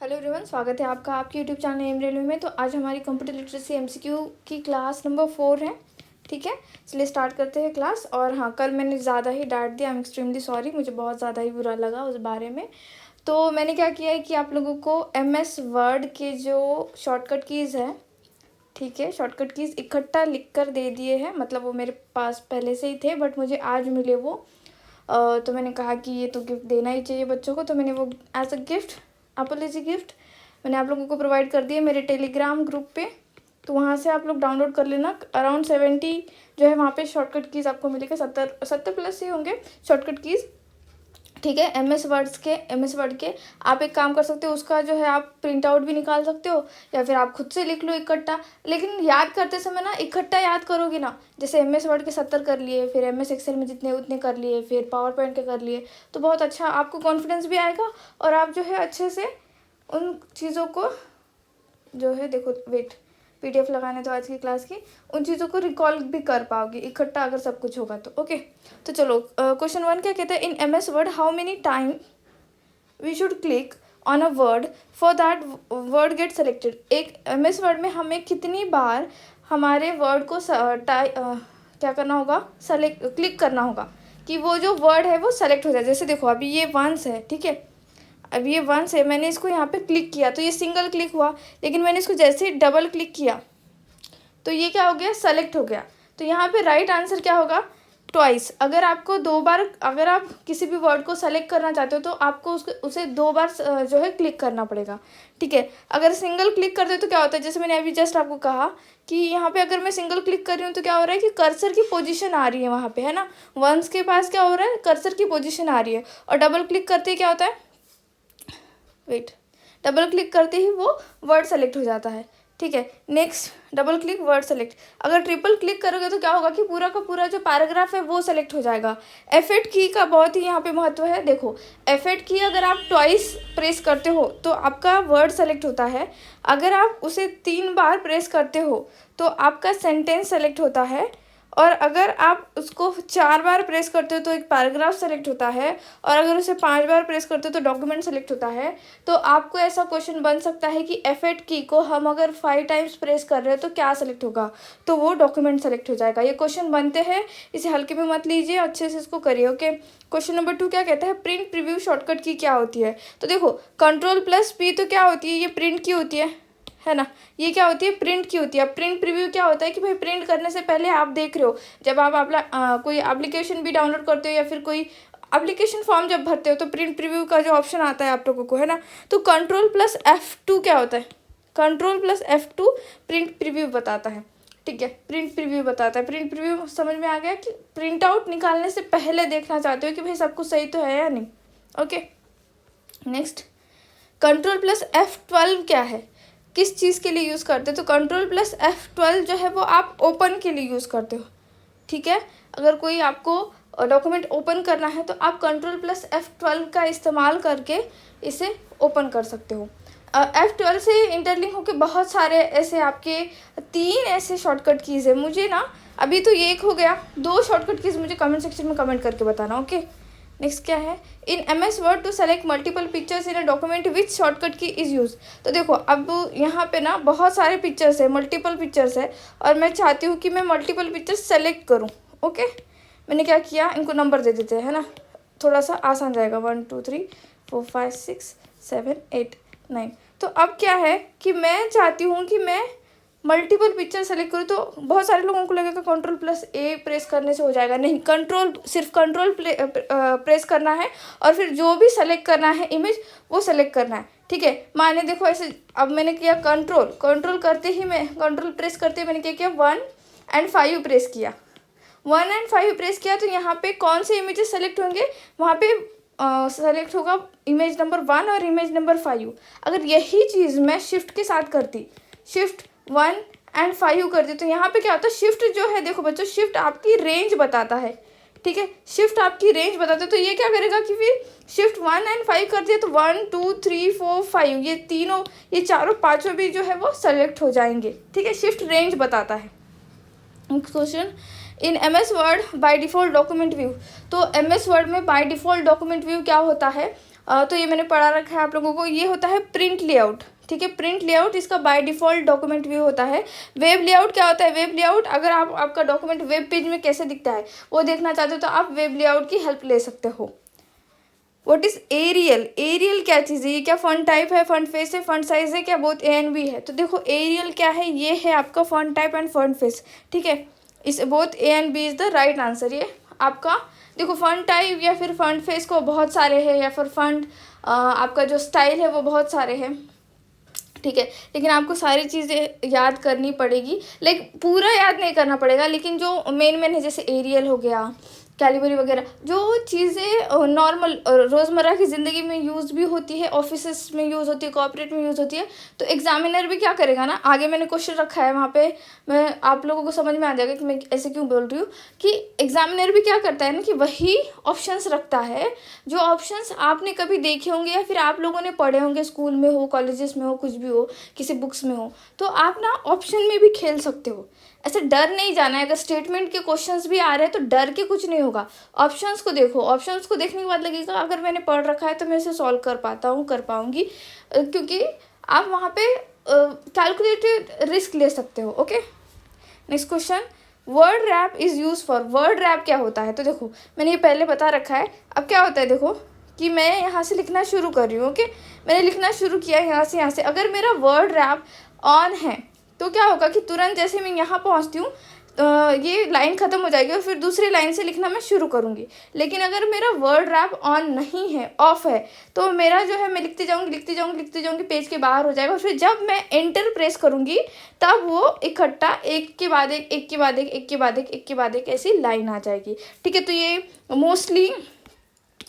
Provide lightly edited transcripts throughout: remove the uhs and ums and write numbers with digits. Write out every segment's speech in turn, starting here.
Hello everyone, स्वागत है आपका आपके यूट्यूब चैनल एम रेलवे में। तो आज हमारी कंप्यूटर लिटरेसी एमसीक्यू की क्लास नंबर 4 है। ठीक है, चलिए स्टार्ट करते हैं क्लास। और हाँ, कल मैंने ज़्यादा ही डांट दिया, आई एम एक्सट्रीमली सॉरी, मुझे बहुत ज़्यादा ही बुरा लगा उस बारे में। तो मैंने क्या किया है कि आप लोगों को MS वर्ड के जो शॉर्टकट कीज़ है, ठीक है, शॉर्टकट कीज़ इकट्ठा लिख कर दे दिए हैं। मतलब वो मेरे पास पहले से ही थे बट मुझे आज मिले वो। तो मैंने कहा कि ये तो गिफ्ट देना ही चाहिए बच्चों को, तो मैंने वो as a gift, apology gift मैंने आप लोगों को प्रोवाइड कर दिए मेरे टेलीग्राम ग्रुप पे। तो वहाँ से आप लोग डाउनलोड कर लेना। अराउंड 70 जो है वहाँ पे शॉर्टकट कीज़ आपको मिलेगा, 70 प्लस ही होंगे शॉर्टकट कीज़। ठीक है, MS वर्ड के आप एक काम कर सकते हो, उसका जो है आप प्रिंट आउट भी निकाल सकते हो या फिर आप खुद से लिख लो इकट्ठा। लेकिन याद करते समय ना इकट्ठा याद करोगे ना, जैसे MS वर्ड के 70 कर लिए, फिर MS एक्सेल में जितने उतने कर लिए, फिर पावर पॉइंट के कर लिए, तो बहुत अच्छा आपको कॉन्फिडेंस भी आएगा और आप जो है अच्छे से उन चीज़ों को जो है, देखो वेट, PDF लगाने तो आज की क्लास की, उन चीज़ों को रिकॉल भी कर पाओगे इकट्ठा अगर सब कुछ होगा तो। ओके, तो चलो क्वेश्चन 1 क्या कहता है, in MS word how many time we should click on a word for that word get selected. एक MS वर्ड में हमें कितनी बार हमारे वर्ड को क्या करना होगा, क्लिक करना होगा कि वो जो वर्ड है वो सेलेक्ट हो जाए। जैसे देखो अभी ये वंस है, ठीक है, अब ये वंस है, मैंने इसको यहाँ पे क्लिक किया तो ये सिंगल क्लिक हुआ, लेकिन मैंने इसको जैसे ही डबल क्लिक किया तो ये क्या हो गया, सेलेक्ट हो गया। तो यहाँ पे राइट आंसर क्या होगा, ट्वाइस। अगर आपको 2 बार, अगर आप किसी भी वर्ड को सेलेक्ट करना चाहते हो तो आपको उसे 2 बार जो है क्लिक करना पड़ेगा। ठीक है, अगर सिंगल क्लिक करते हो तो क्या होता है, जैसे मैंने अभी जस्ट आपको कहा कि यहाँ पे अगर मैं सिंगल क्लिक कर रही हूँ तो क्या हो रहा है कि कर्सर की पोजीशन आ रही है वहाँ पे, है ना, वंस के पास क्या हो रहा है, कर्सर की पोजीशन आ रही है। और डबल क्लिक करते ही क्या होता है, वेट, डबल क्लिक करते ही वो वर्ड सेलेक्ट हो जाता है। ठीक है, next double click word select. अगर ट्रिपल क्लिक करोगे तो क्या होगा कि पूरा का पूरा जो पैराग्राफ है वो सेलेक्ट हो जाएगा। F8 की का बहुत ही यहाँ पे महत्व है। देखो F8 की अगर आप ट्वाइस प्रेस करते हो तो आपका वर्ड सेलेक्ट होता है, अगर आप उसे 3 बार प्रेस करते हो तो आपका सेंटेंस सेलेक्ट होता है, और अगर आप उसको 4 बार प्रेस करते हो तो एक पैराग्राफ सेलेक्ट होता है, और अगर उसे 5 बार प्रेस करते हो तो डॉक्यूमेंट सेलेक्ट होता है। तो आपको ऐसा क्वेश्चन बन सकता है कि F8 की को हम अगर 5 टाइम्स प्रेस कर रहे हैं तो क्या सेलेक्ट होगा, तो वो डॉक्यूमेंट सेलेक्ट हो जाएगा। ये क्वेश्चन बनते हैं, इसे हल्के में मत लीजिए, अच्छे से इसको करिए। ओके, क्वेश्चन नंबर 2 क्या कहता है, प्रिंट प्रीव्यू शॉर्टकट की क्या होती है। तो देखो Ctrl+P तो क्या होती है, ये प्रिंट की होती है ना, ये क्या होती है, प्रिंट की होती है। प्रिंट प्रीव्यू क्या होता है कि भाई प्रिंट करने से पहले आप देख रहे हो, जब आप कोई एप्लीकेशन भी डाउनलोड करते हो या फिर कोई एप्लीकेशन फॉर्म जब भरते हो तो प्रिंट प्रीव्यू का जो ऑप्शन आता है आप लोगों को, है ना, तो Ctrl+F2 क्या होता है, Ctrl+F2 प्रिंट प्रीव्यू बताता है। ठीक है, प्रिंट प्रीव्यू बताता है। प्रिंट प्रीव्यू समझ में आ गया कि प्रिंट आउट निकालने से पहले देखना चाहते हो कि भाई सब कुछ सही तो है या नहीं। ओके, नेक्स्ट Ctrl+F12 क्या है, किस चीज़ के लिए यूज़ करते हो, तो Ctrl+F12 जो है वो आप ओपन के लिए यूज़ करते हो। ठीक है, अगर कोई आपको डॉक्यूमेंट ओपन करना है तो आप Ctrl+F12 का इस्तेमाल करके इसे ओपन कर सकते हो। F12 से इंटरलिंक होकर बहुत सारे ऐसे आपके 3 ऐसे शॉर्टकट कीज़ है। मुझे ना अभी तो ये एक हो गया, 2 शॉर्टकट कीज़ मुझे कमेंट सेक्शन में कमेंट करके बताना। ओके, नेक्स्ट क्या है, in MS word to select multiple pictures in a document which shortcut key is use. तो देखो अब यहाँ पे ना बहुत सारे पिक्चर्स है, मल्टीपल पिक्चर्स है, और मैं चाहती हूँ कि मैं मल्टीपल पिक्चर्स सेलेक्ट करूँ। ओके, मैंने क्या किया, इनको नंबर दे देते हैं, है ना, थोड़ा सा आसान जाएगा, 1 2 3 4 5 6 7 8 9। तो अब क्या है कि मैं चाहती हूँ कि मैं मल्टीपल पिक्चर सेलेक्ट करूँ, तो बहुत सारे लोगों को लगेगा Ctrl+A प्रेस करने से हो जाएगा। नहीं, सिर्फ कंट्रोल प्रेस करना है और फिर जो भी सेलेक्ट करना है इमेज वो सेलेक्ट करना है। ठीक है, माने देखो ऐसे, अब मैंने किया कंट्रोल करते ही, मैं कंट्रोल प्रेस करते ही मैंने क्या किया, 1 और 5 प्रेस किया, 1 और 5 प्रेस किया, तो यहाँ पे कौन से इमेजेस सेलेक्ट होंगे, वहाँ पे सेलेक्ट होगा इमेज नंबर 1 और इमेज नंबर 5। अगर यही चीज़ मैं शिफ्ट के साथ करती, शिफ्ट 1 और 5 कर दी, तो यहाँ पे क्या होता है, शिफ्ट जो है, देखो बच्चों, शिफ्ट आपकी रेंज बताता है। ठीक है, शिफ्ट आपकी रेंज बताता है, तो ये क्या करेगा कि फिर शिफ्ट 1 और 5 कर दिया तो 1 2 3 4 5 ये तीनों, ये चारों पाँचों भी जो है वो सेलेक्ट हो जाएंगे। ठीक है, शिफ्ट रेंज बताता है। Question, in MS word by default document view. तो MS वर्ड में बाय डिफ़ॉल्ट डॉक्यूमेंट व्यू क्या होता है, तो ये मैंने पढ़ा रखा है आप लोगों को। ये होता है प्रिंट लेआउट, ठीक है। प्रिंट लेआउट इसका बाय डिफ़ॉल्ट डॉक्यूमेंट व्यू होता है। वेब लेआउट क्या होता है? वेब लेआउट अगर आपका डॉक्यूमेंट वेब पेज में कैसे दिखता है वो देखना चाहते हो तो आप वेब लेआउट की हेल्प ले सकते हो। What is aerial? एरियल क्या चीज़ है? ये क्या फॉन्ट टाइप है, फॉन्ट फेस है, फॉन्ट साइज है, क्या बोथ ए एंड बी है? तो देखो एरियल क्या है, ये है आपका font type and font face, ठीक है। इस both A and B is the right answer. ये आपका देखो फॉन्ट टाइप या फिर फॉन्ट फेस को बहुत सारे हैं, या फिर फॉन्ट आपका जो स्टाइल है वो बहुत सारे हैं, ठीक है। लेकिन आपको सारी चीज़ें याद करनी पड़ेगी, लाइक पूरा याद नहीं करना पड़ेगा, लेकिन जो मेन है जैसे एरियल हो गया, कैलिबरी वगैरह, जो चीज़ें नॉर्मल रोज़मर्रा की ज़िंदगी में यूज़ भी होती है, ऑफिसेस में यूज़ होती है, कॉर्पोरेट में यूज़ होती है, तो एग्जामिनर भी क्या करेगा ना, आगे मैंने क्वेश्चन रखा है वहाँ पे, मैं आप लोगों को समझ में आ जाएगा कि मैं ऐसे क्यों बोल रही हूँ, कि एग्जामिनर भी क्या करता है ना कि वही ऑप्शंस रखता है जो ऑप्शंस आपने कभी देखे होंगे या फिर आप लोगों ने पढ़े होंगे, स्कूल में हो, कॉलेजेस में हो, कुछ भी हो, किसी बुक्स में हो। तो आप ना ऑप्शन में भी खेल सकते हो, ऐसे डर नहीं जाना है। अगर स्टेटमेंट के क्वेश्चंस भी आ रहे हैं तो डर के कुछ नहीं होगा। ऑप्शंस को देखो, ऑप्शंस को देखने के बाद लगेगा अगर मैंने पढ़ रखा है तो मैं इसे सॉल्व कर पाता हूँ, कर पाऊँगी, क्योंकि आप वहाँ पे कैलकुलेटेड रिस्क ले सकते हो। Okay, next question, word rap is use for. Word wrap क्या होता है? तो देखो मैंने ये पहले बता रखा है। अब क्या होता है देखो कि मैं यहाँ से लिखना शुरू कर रही हूँ। ओके, मैंने लिखना शुरू किया यहाँ से, अगर मेरा वर्ड रैप ऑन है तो क्या होगा कि तुरंत जैसे मैं यहाँ पहुँचती हूँ ये लाइन ख़त्म हो जाएगी और फिर दूसरी लाइन से लिखना मैं शुरू करूँगी। लेकिन अगर मेरा वर्ड रैप ऑन नहीं है, ऑफ है, तो मेरा जो है मैं लिखती जाऊँगी, पेज के बाहर हो जाएगा और फिर जब मैं एंटर प्रेस करूँगी तब वो इकट्ठा एक के बाद एक ऐसी लाइन आ जाएगी, ठीक है। तो ये मोस्टली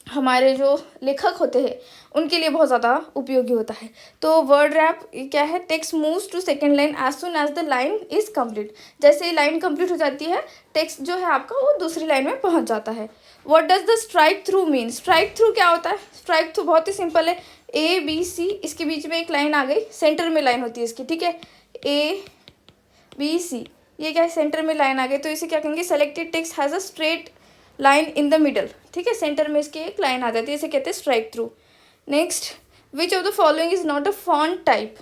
हमारे जो लेखक होते हैं उनके लिए बहुत ज़्यादा उपयोगी होता है। तो वर्ड रैप क्या है? Text moves to second line as soon as the line is complete. जैसे ही लाइन कंप्लीट हो जाती है टेक्स्ट जो है आपका वो दूसरी लाइन में पहुंच जाता है। What does the strike through mean? Strike through क्या होता है? स्ट्राइक थ्रू बहुत ही सिंपल है, ए बी सी, इसके बीच में एक लाइन आ गई, सेंटर में लाइन होती है इसकी, ठीक है। ए बी सी, ये क्या है? सेंटर में लाइन आ गई, तो इसे क्या कहेंगे? Selected text has a straight line in the middle, ठीक है। सेंटर में इसकी एक लाइन आ जाती है, इसे कहते हैं strike through. Next, which of the following is not a font type?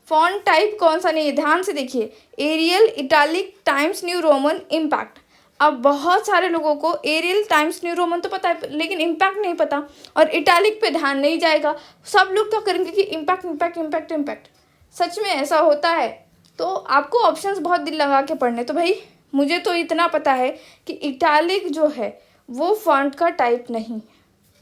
Font type कौन सा नहीं है? ध्यान से देखिए, Arial, italic, Times New Roman, Impact. अब बहुत सारे लोगों को एरियल, टाइम्स न्यू रोमन तो पता है लेकिन इम्पैक्ट नहीं पता, और इटैलिक पे ध्यान नहीं जाएगा। सब लोग क्या करेंगे कि इम्पैक्ट। सच में ऐसा होता है? तो आपको ऑप्शंस बहुत दिल लगा के पढ़ने। तो भाई मुझे तो इतना पता है कि इटैलिक जो है वो फॉन्ट का टाइप नहीं,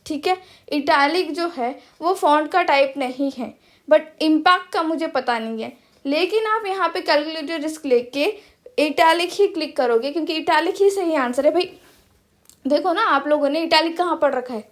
ठीक है। इटैलिक जो है वो फॉन्ट का टाइप नहीं है, बट इम्पैक्ट का मुझे पता नहीं है। लेकिन आप यहाँ पे कैलकुलेटेड रिस्क लेके इटैलिक ही क्लिक करोगे, क्योंकि इटैलिक ही सही आंसर है। भाई देखो ना, आप लोगों ने इटैलिक कहाँ पढ़ रखा है?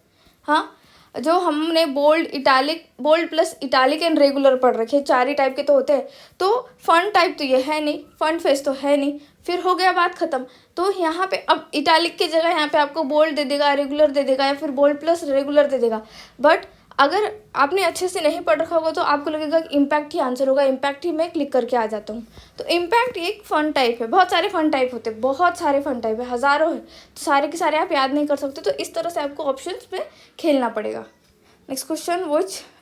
हाँ, जो हमने bold, italic, bold plus italic and regular पढ़ रखे, चार ही टाइप के तो होते हैं। तो फॉन्ट टाइप तो ये है नहीं, फॉन्ट फेस तो है नहीं, फिर हो गया बात ख़त्म। तो यहाँ पे अब इटैलिक की जगह यहाँ पे आपको बोल्ड दे देगा, रेगुलर दे देगा, या फिर बोल्ड प्लस रेगुलर दे देगा। बट अगर आपने अच्छे से नहीं पढ़ रखा होगा तो आपको लगेगा कि इम्पैक्ट ही आंसर होगा, इम्पैक्ट ही मैं क्लिक करके आ जाता हूँ। तो इम्पैक्ट एक फॉन्ट टाइप है। बहुत सारे फॉन्ट टाइप होते हैं, बहुत सारे फॉन्ट टाइप है, हज़ारों है, तो सारे के सारे आप याद नहीं कर सकते। तो इस तरह से आपको ऑप्शंस में खेलना पड़ेगा। Next question,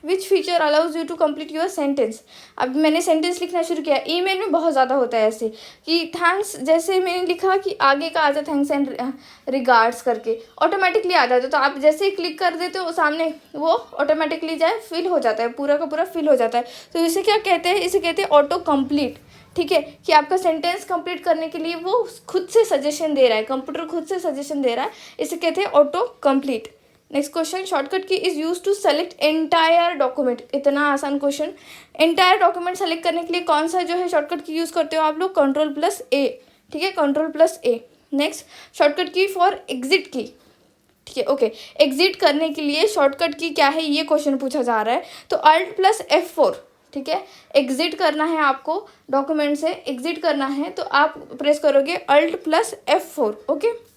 which feature allows you to complete your sentence? अब मैंने सेंटेंस लिखना शुरू किया। ईमेल में बहुत ज़्यादा होता है ऐसे कि थैंक्स, जैसे मैंने लिखा कि आगे का आ जाए थैंक्स एंड रिगार्ड्स करके, ऑटोमेटिकली आ जाता है। तो आप जैसे ही क्लिक कर देते हो सामने, वो ऑटोमेटिकली जाए फिल हो जाता है, पूरा का पूरा फिल हो जाता है। तो इसे क्या कहते हैं? इसे कहते हैं ऑटो कंप्लीट, ठीक है। कि आपका सेंटेंस कंप्लीट करने के लिए वो खुद से सजेशन दे रहा है, कंप्यूटर खुद से सजेशन दे रहा है, इसे कहते हैं auto complete. Next question, shortcut key is use to select entire document. इतना आसान क्वेश्चन। एंटायर डॉक्यूमेंट सेलेक्ट करने के लिए कौन सा जो है शॉर्टकट की यूज़ करते हो आप लोग? Ctrl+A, ठीक है, Ctrl+A। नेक्स्ट, शॉर्टकट की फॉर एग्जिट की, ठीक है। ओके, एग्जिट करने के लिए शॉर्टकट की क्या है, ये क्वेश्चन पूछा जा रहा है। तो Alt+F4, ठीक है। एग्जिट करना है आपको, डॉक्यूमेंट से एग्जिट करना है तो आप प्रेस करोगे Alt+F4, okay.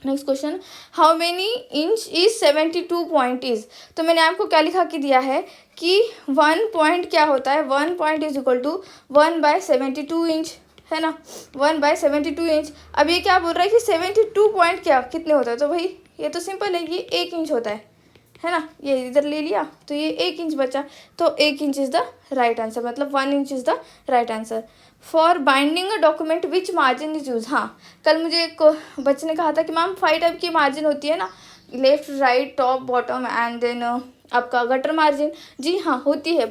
Next question, how many inch is 72 point is? तो मैंने आपको क्या लिखा के दिया है कि 1 पॉइंट क्या होता है? 1 point is equal to 1/72 inch, है ना, 1/72 इंच। अब ये क्या बोल रहा है कि 72 पॉइंट क्या कितने होता है? तो भाई ये तो सिंपल है, ये 1 इंच होता है ना, ये इधर ले लिया तो ये 1 इंच बचा, तो 1 inch is the right answer, मतलब 1 inch is the right answer. For binding a document which margin is use, हाँ कल मुझे एक बच्चे ने कहा था कि मैम 5 टाइप की मार्जिन होती है ना, left, right, top, bottom and then आपका गटर मार्जिन। जी हाँ होती है,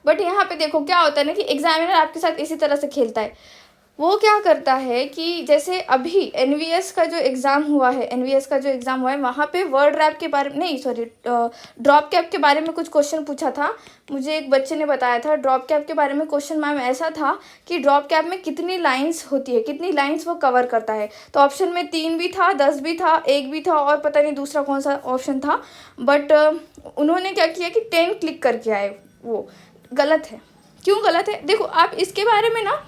बट यहाँ पे देखो क्या होता है ना कि एग्जामिनर आपके साथ इसी तरह से खेलता है। वो क्या करता है कि जैसे अभी एनवीएस का जो एग्ज़ाम हुआ है, वहाँ पे वर्ड रैप के बारे में नहीं, सॉरी, ड्रॉप कैप के बारे में कुछ क्वेश्चन पूछा था। मुझे एक बच्चे ने बताया था ड्रॉप कैप के बारे में क्वेश्चन मैम ऐसा था कि ड्रॉप कैप में कितनी लाइंस होती है, कितनी लाइंस वो कवर करता है। तो ऑप्शन में 3 भी था, 10 भी था, 1 भी था और पता नहीं दूसरा कौन सा ऑप्शन था, बट उन्होंने क्या किया कि 10 क्लिक करके आए। वो गलत है। क्यों गलत है? देखो आप इसके बारे में ना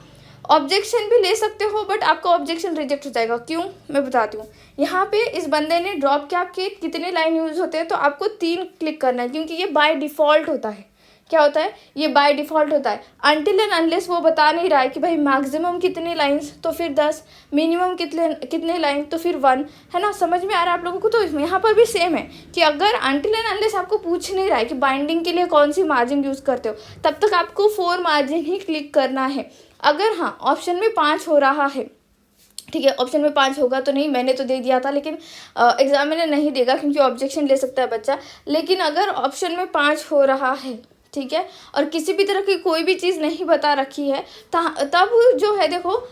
ऑब्जेक्शन भी ले सकते हो, बट आपका ऑब्जेक्शन रिजेक्ट हो जाएगा। क्यों, मैं बताती हूँ। यहाँ पे इस बंदे ने ड्रॉप कैप के कितने लाइन यूज़ होते हैं, तो आपको 3 क्लिक करना है, क्योंकि ये बाय डिफ़ॉल्ट होता है। क्या होता है? ये बाय डिफ़ॉल्ट होता है। अनटिल एंड अनलेस वो बता नहीं रहा है कि भाई मैक्सिमम कितनी लाइंस, तो फिर 10, मिनिमम कितने लाइन, तो फिर 1, है ना। समझ में आ रहा है आप लोगों को? तो इसमें यहाँ पर भी सेम है कि अगर अनटिल एंड अनलेस आपको पूछ नहीं रहा है कि बाइंडिंग के लिए कौन सी मार्जिन यूज़ करते हो, तब तक आपको 4 मार्जिन ही क्लिक करना है। अगर हाँ ऑप्शन में 5 हो रहा है, ठीक है, ऑप्शन में 5 होगा तो नहीं, मैंने तो दे दिया था, लेकिन एग्जामिनर नहीं देगा क्योंकि ऑब्जेक्शन ले सकता है बच्चा। लेकिन अगर ऑप्शन में 5 हो रहा है, ठीक है, और किसी भी तरह की कोई भी चीज़ नहीं बता रखी है, तब जो है देखो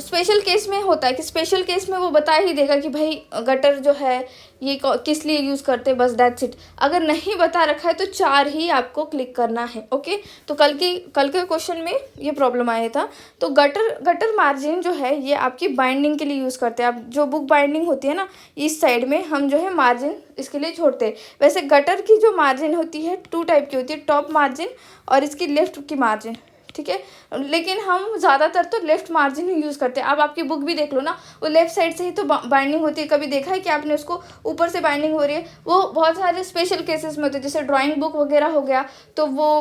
स्पेशल केस में होता है कि स्पेशल केस में वो बता ही देगा कि भाई गटर जो है ये किस लिए यूज़ करते हैं, बस दैट्स इट। अगर नहीं बता रखा है तो 4 ही आपको क्लिक करना है। ओके, तो कल के क्वेश्चन में ये प्रॉब्लम आया था। तो गटर मार्जिन जो है ये आपकी बाइंडिंग के लिए यूज़ करते हैं। आप जो बुक बाइंडिंग होती है ना, इस साइड में हम जो है मार्जिन इसके लिए छोड़ते हैं। वैसे गटर की जो मार्जिन होती है 2 टाइप की होती है, टॉप मार्जिन और इसकी लेफ्ट की मार्जिन, ठीक है। लेकिन हम ज़्यादातर तो लेफ्ट मार्जिन ही यूज़ करते हैं। अब आपकी बुक भी देख लो ना, वो लेफ्ट साइड से ही तो बाइंडिंग होती है। कभी देखा है कि आपने उसको ऊपर से बाइंडिंग हो रही है? वो बहुत सारे स्पेशल केसेस में होते हैं, जैसे ड्राइंग बुक वगैरह हो गया, तो वो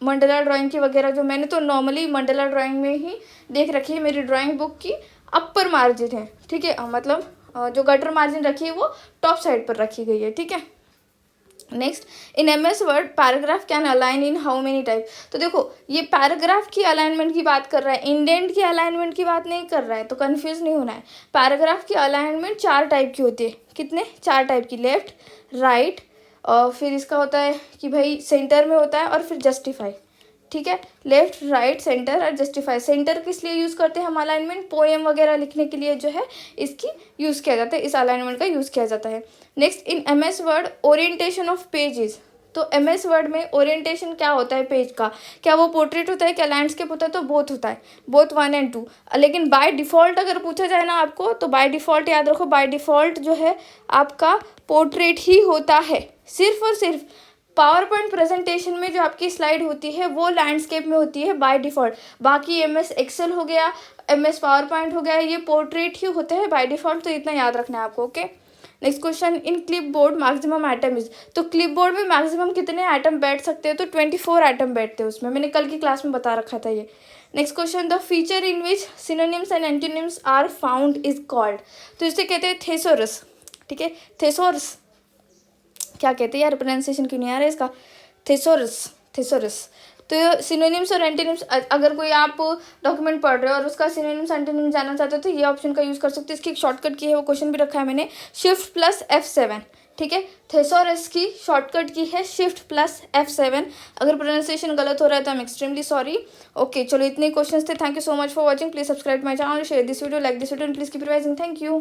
मंडला ड्राइंग की वगैरह, जो मैंने तो नॉर्मली मंडला ड्राइंग में ही देख रखी है। मेरी ड्राइंग बुक की अपर मार्जिन है, ठीक है, मतलब जो गटर मार्जिन रखी है वो टॉप साइड पर रखी गई है, ठीक है। Next, in MS word paragraph can align in how many type. तो देखो ये पैराग्राफ की अलाइनमेंट की बात कर रहा है, इंडेंट की अलाइनमेंट की बात नहीं कर रहा है, तो कंफ्यूज नहीं होना है। पैराग्राफ की अलाइनमेंट 4 टाइप की होती है। कितने? 4 टाइप की, लेफ्ट, राइट, और फिर इसका होता है कि भाई सेंटर में होता है, और फिर जस्टिफाई, ठीक है। लेफ्ट, राइट, सेंटर और जस्टिफाई। सेंटर किस लिए यूज़ करते हैं हम अलाइनमेंट? पोएम वगैरह लिखने के लिए जो है इसकी यूज़ किया जाता है, इस अलाइनमेंट का यूज़ किया जाता है। Next, in MS word orientation of pages. तो MS वर्ड में ओरिएंटेशन क्या होता है पेज का? क्या वो पोर्ट्रेट होता है, क्या लैंडस्केप होता है? तो बोथ होता है, बोथ 1 और 2। लेकिन बाय डिफ़ॉल्ट अगर पूछा जाए ना आपको, तो बाय डिफ़ॉल्ट याद रखो, बाय डिफ़ॉल्ट जो है आपका पोर्ट्रेट ही होता है। सिर्फ और सिर्फ पावर पॉइंट प्रेजेंटेशन में जो आपकी स्लाइड होती है वो लैंडस्केप में होती है बाय डिफ़ॉल्ट। बाकी MS एक्सेल हो गया, MS पावर पॉइंट हो गया, ये पोर्ट्रेट ही होते हैं बाय डिफ़ॉल्ट, तो इतना याद रखना है आपको। Okay, next question, in clip board maximum item is. तो क्लिप बोर्ड में मैक्सिमम कितने आइटम बैठ सकते हैं? तो 24 आइटम बैठते हैं उसमें, मैंने कल की क्लास में बता रखा था ये। Next question, the feature in which synonyms and antonyms are found is called. तो इसे कहते हैं थेसोरस, ठीक है, थेसोरस। क्या कहते हैं यार, प्रोनाउंसिएशन क्यों नहीं आ रहा है इसका? थेसोरस। तो सिनोनिम्स और एंटोनिम्स, अगर कोई आप डॉक्यूमेंट पढ़ रहे हो और उसका सिनोनिम्स एंटोनिम्स जानना चाहते हो तो ये ऑप्शन का यूज़ कर सकते हो। इसकी एक शॉर्टकट की है, वो क्वेश्चन भी रखा है मैंने, Shift + F7, ठीक है। थेसोरस की शॉर्टकट की है Shift + F7। अगर प्रोनाउंसिएशन गलत हो रहा है तो I am extremely sorry. Okay, चलो इतने क्वेश्चन थे। Thank you so much for watching. Please subscribe my channel, share this video, like this video and please keep revising. Thank you.